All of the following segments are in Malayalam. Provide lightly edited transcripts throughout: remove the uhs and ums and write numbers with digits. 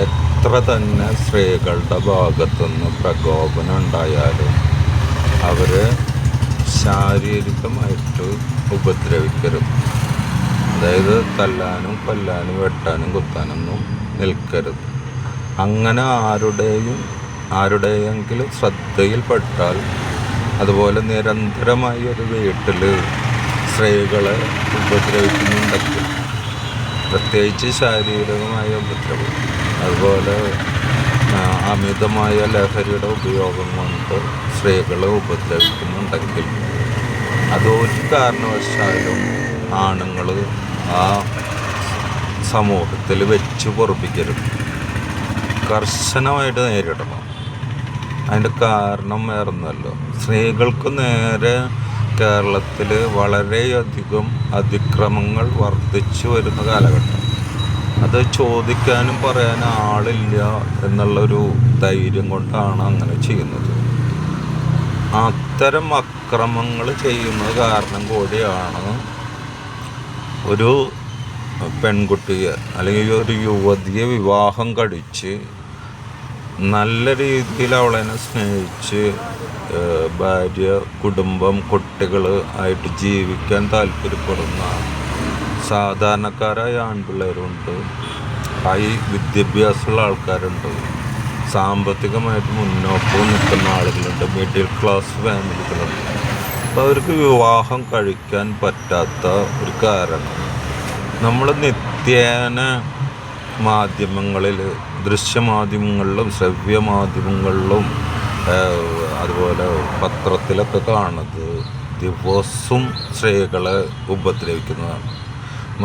എത്ര തന്നെ സ്ത്രീകളുടെ ഭാഗത്തുനിന്ന് പ്രകോപനം ഉണ്ടായാലും അവർ ശാരീരികമായിട്ട് ഉപദ്രവിക്കരുത്. അതായത് തല്ലാനും കൊല്ലാനും വെട്ടാനും കുത്താനൊന്നും നിൽക്കരുത്. അങ്ങനെ ആരുടെയെങ്കിലും ശ്രദ്ധയിൽപ്പെട്ടാൽ, അതുപോലെ നിരന്തരമായി ഒരു വീട്ടിൽ സ്ത്രീകളെ ഉപദ്രവിക്കുന്നുണ്ടെങ്കിൽ, പ്രത്യേകിച്ച് ശാരീരികമായ ഉപദ്രവം, അതുപോലെ അമിതമായ ലഹരിയുടെ ഉപയോഗം കൊണ്ട് സ്ത്രീകളെ ഉപദ്രവിക്കുന്നുണ്ടെങ്കിൽ, അതൊരു കാരണവശാലും ആണുങ്ങൾ ആ സമൂഹത്തിൽ വെച്ച് പൊറുപ്പിക്കരുത്. കർശനമായിട്ട് നേരിടണം. അതിൻ്റെ കാരണം വേറൊന്നുമല്ലോ, സ്ത്രീകൾക്ക് നേരെ കേരളത്തിൽ വളരെയധികം അതിക്രമങ്ങൾ വർദ്ധിച്ചു വരുന്ന കാലഘട്ടം. അത് ചോദിക്കാനും പറയാനും ആളില്ല എന്നുള്ളൊരു ധൈര്യം കൊണ്ടാണ് അങ്ങനെ ചെയ്യുന്നത്. അത്തരം അക്രമങ്ങൾ ചെയ്യുന്നത് കാരണം കൂടിയാണ് ഒരു പെൺകുട്ടിയെ അല്ലെങ്കിൽ ഒരു യുവതിയെ വിവാഹം കഴിച്ച് നല്ല രീതിയിൽ അവളെ സ്നേഹിച്ച് ഭാര്യ, കുടുംബം, കുട്ടികൾ ആയിട്ട് ജീവിക്കാൻ താല്പര്യപ്പെടുന്ന സാധാരണക്കാരായ ആൺപിള്ളേരുണ്ട്, ഹൈ വിദ്യാഭ്യാസമുള്ള ആൾക്കാരുണ്ട്, സാമ്പത്തികമായിട്ട് മുന്നോട്ട് നിൽക്കുന്ന ആളുകളുണ്ട്, മിഡിൽ ക്ലാസ് ഫാമിലികളുണ്ട്. അപ്പോൾ അവർക്ക് വിവാഹം കഴിക്കാൻ പറ്റാത്ത ഒരു കാരണം, നമ്മൾ നിത്യേന മാധ്യമങ്ങളിൽ, ദൃശ്യമാധ്യമങ്ങളിലും ശ്രവ്യമാധ്യമങ്ങളിലും അതുപോലെ പത്രത്തിലൊക്കെ കാണുന്നത് ദിവസവും സ്ത്രീകളെ ഉപദ്രവിക്കുന്നതാണ്.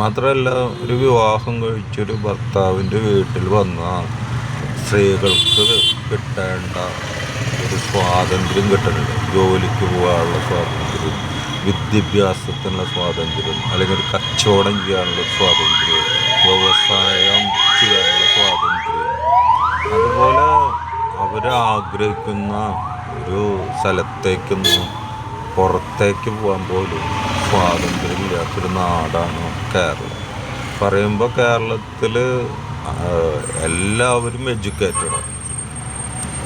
മാത്രമല്ല, ഒരു വിവാഹം കഴിച്ചൊരു ഭർത്താവിൻ്റെ വീട്ടിൽ വന്ന സ്ത്രീകൾക്ക് കിട്ടേണ്ട ഒരു സ്വാതന്ത്ര്യം കിട്ടുന്നുണ്ട്. ജോലിക്ക് പോകാനുള്ള സ്വാതന്ത്ര്യം, വിദ്യാഭ്യാസത്തിനുള്ള സ്വാതന്ത്ര്യം, അല്ലെങ്കിൽ ഒരു കച്ചവടം ചെയ്യാനുള്ള സ്വാതന്ത്ര്യം, വ്യവസായം ചെയ്യാനുള്ള സ്വാതന്ത്ര്യം, അതുപോലെ അവരാഗ്രഹിക്കുന്ന ഒരു സ്ഥലത്തേക്കൊന്നും പുറത്തേക്ക് പോകാൻ പോലും സ്വാതന്ത്ര്യമില്ലാത്തൊരു നാടാണ് കേരളം. പറയുമ്പോൾ കേരളത്തിൽ എല്ലാവരും എഡ്യൂക്കേറ്റഡാണ്.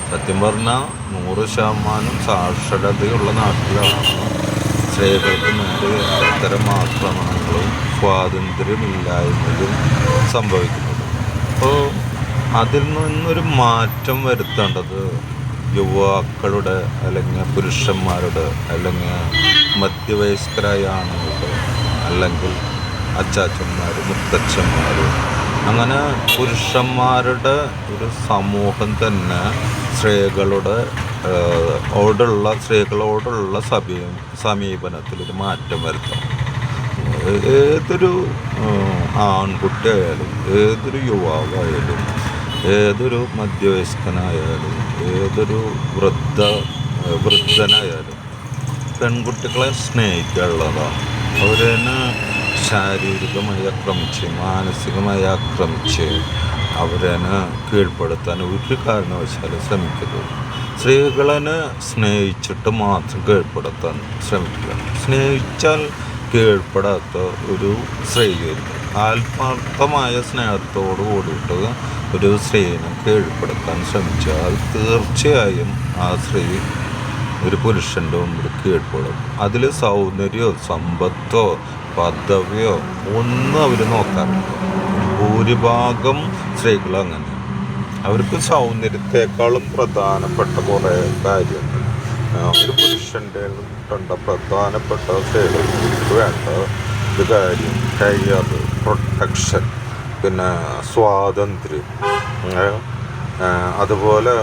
സത്യം പറഞ്ഞാൽ 100% സാക്ഷരതയുള്ള നാട്ടിലാണ് സ്ത്രീകൾക്ക് നേരെ അത്തരം ആക്രമണങ്ങളും സ്വാതന്ത്ര്യമില്ലായ്മയും സംഭവിക്കുന്നത്. അപ്പോൾ അതിൽ നിന്നൊരു മാറ്റം വരുത്തേണ്ടത് യുവാക്കളുടെ, അല്ലെങ്കിൽ പുരുഷന്മാരുടെ, അല്ലെങ്കിൽ മധ്യവയസ്കരായ ആണുങ്ങളുടെ, അല്ലെങ്കിൽ അച്ചാച്ചന്മാർ, മുത്തച്ഛന്മാർ, അങ്ങനെ പുരുഷന്മാരുടെ ഒരു സമൂഹം തന്നെ സ്ത്രീകളോടുള്ള സമീപനത്തിലൊരു മാറ്റം വരുത്തണം. ഏതൊരു ആൺകുട്ടിയായാലും, ഏതൊരു യുവാവായാലും, ഏതൊരു മധ്യവയസ്കനായാലും, ഏതൊരു വൃദ്ധനായാലും പെൺകുട്ടികളെ സ്നേഹിക്കാനുള്ളതാണ്. അവരെന്നെ ശാരീരികമായി ആക്രമിച്ച്, മാനസികമായി ആക്രമിച്ച് അവരെന്നെ കീഴ്പ്പെടുത്താൻ ഒരു കാരണവശാലും ശ്രമിക്കരുത്. സ്ത്രീകളെ സ്നേഹിച്ചിട്ട് മാത്രം കീഴ്പ്പെടുത്താൻ ശ്രമിക്കുക. സ്നേഹിച്ചാൽ കീഴ്പ്പെടാത്ത ഒരു സ്ത്രീയായിരിക്കും. ആത്മാർത്ഥമായ സ്നേഹത്തോട് കൂടിയിട്ട് ഒരു സ്ത്രീനെ കീഴ്പ്പെടുത്താൻ ശ്രമിച്ചാൽ തീർച്ചയായും ആ സ്ത്രീ ഒരു പുരുഷൻ്റെ മുമ്പിൽ കീഴ്പ്പെടും. അതിൽ സൗന്ദര്യമോ സമ്പത്തോ പദവിയോ ഒന്നും അവർ നോക്കാറില്ല. ഭൂരിഭാഗം സ്ത്രീകൾ അങ്ങനെ. അവർക്ക് സൗന്ദര്യത്തെക്കാളും പ്രധാനപ്പെട്ട കുറേ കാര്യമുണ്ട്. ഒരു പുരുഷൻ്റെ കണ്ട പ്രധാനപ്പെട്ട സ്ത്രീകൾക്ക് വേണ്ട ഒരു കാര്യം കരിയർ, പ്രൊട്ടക്ഷൻ, പിന്നെ സ്വാതന്ത്ര്യം, അതുപോലെ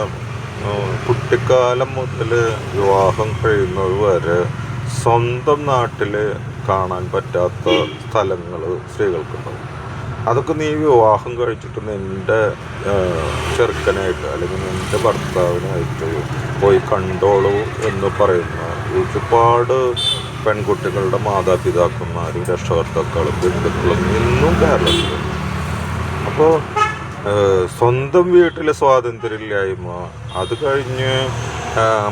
കുട്ടിക്കാലം മുതൽ വിവാഹം കഴിയുന്നത് വരെ സ്വന്തം നാട്ടിൽ കാണാൻ പറ്റാത്ത സ്ഥലങ്ങൾ സ്ത്രീകൾക്കുണ്ടാവും. അതൊക്കെ നീ വിവാഹം കഴിച്ചിട്ട് നിൻ്റെ ചെറുക്കനായിട്ട് അല്ലെങ്കിൽ നിൻ്റെ ഭർത്താവിനായിട്ട് പോയി കണ്ടോളൂ എന്ന് പറയുന്ന ഒരുപാട് പെൺകുട്ടികളുടെ മാതാപിതാക്കന്മാരും രക്ഷകർത്താക്കളും ബന്ധുക്കളും ഇന്നും കേരളത്തിലുണ്ട്. അപ്പോൾ സ്വന്തം വീട്ടിലെ സ്വാതന്ത്ര്യമില്ലായ്മ, അത് കഴിഞ്ഞ്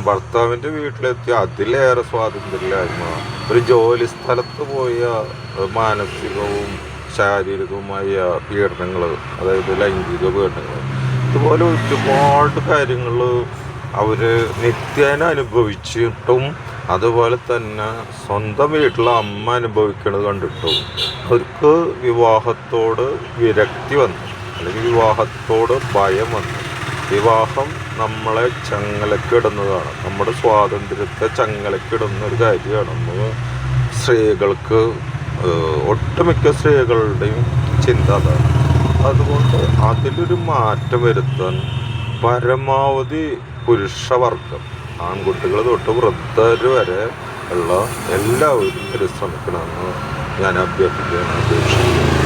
ഭർത്താവിൻ്റെ വീട്ടിലെത്തി അതിലേറെ സ്വാതന്ത്ര്യമില്ലായ്മ, ഒരു ജോലി സ്ഥലത്ത് പോയ മാനസികവും ശാരീരികവുമായ പീഡനങ്ങൾ, അതായത് ലൈംഗിക പീഡനങ്ങൾ, ഇതുപോലെ ഒരുപാട് കാര്യങ്ങൾ അവർ നിത്യേന അനുഭവിച്ചിട്ടും അതുപോലെ തന്നെ സ്വന്തം വീട്ടിലെ അമ്മ അനുഭവിക്കുന്നത് കണ്ടിട്ടും അവർക്ക് വിവാഹത്തോട് വിരക്തി വന്നു, അല്ലെങ്കിൽ വിവാഹത്തോട് ഭയം വന്നു. വിവാഹം നമ്മളെ ചങ്ങലക്കിടുന്നതാണ്, നമ്മുടെ സ്വാതന്ത്ര്യത്തെ ചങ്ങലക്കിടുന്ന ഒരു കാര്യമാണ്. സ്ത്രീകൾക്ക് ഒട്ടുമിക്ക സ്ത്രീകളുടെയും ചിന്ത അതാണ്. അതുകൊണ്ട് അതിലൊരു മാറ്റം വരുത്താൻ പരമാവധി പുരുഷവർഗം, ആൺകുട്ടികൾ തൊട്ട് വൃദ്ധർ വരെ ഉള്ള എല്ലാവരും പരിശ്രമിക്കണമെന്ന് ഞാൻ അഭ്യർത്ഥിക്കുകയാണ്, അപേക്ഷിക്കുന്നു.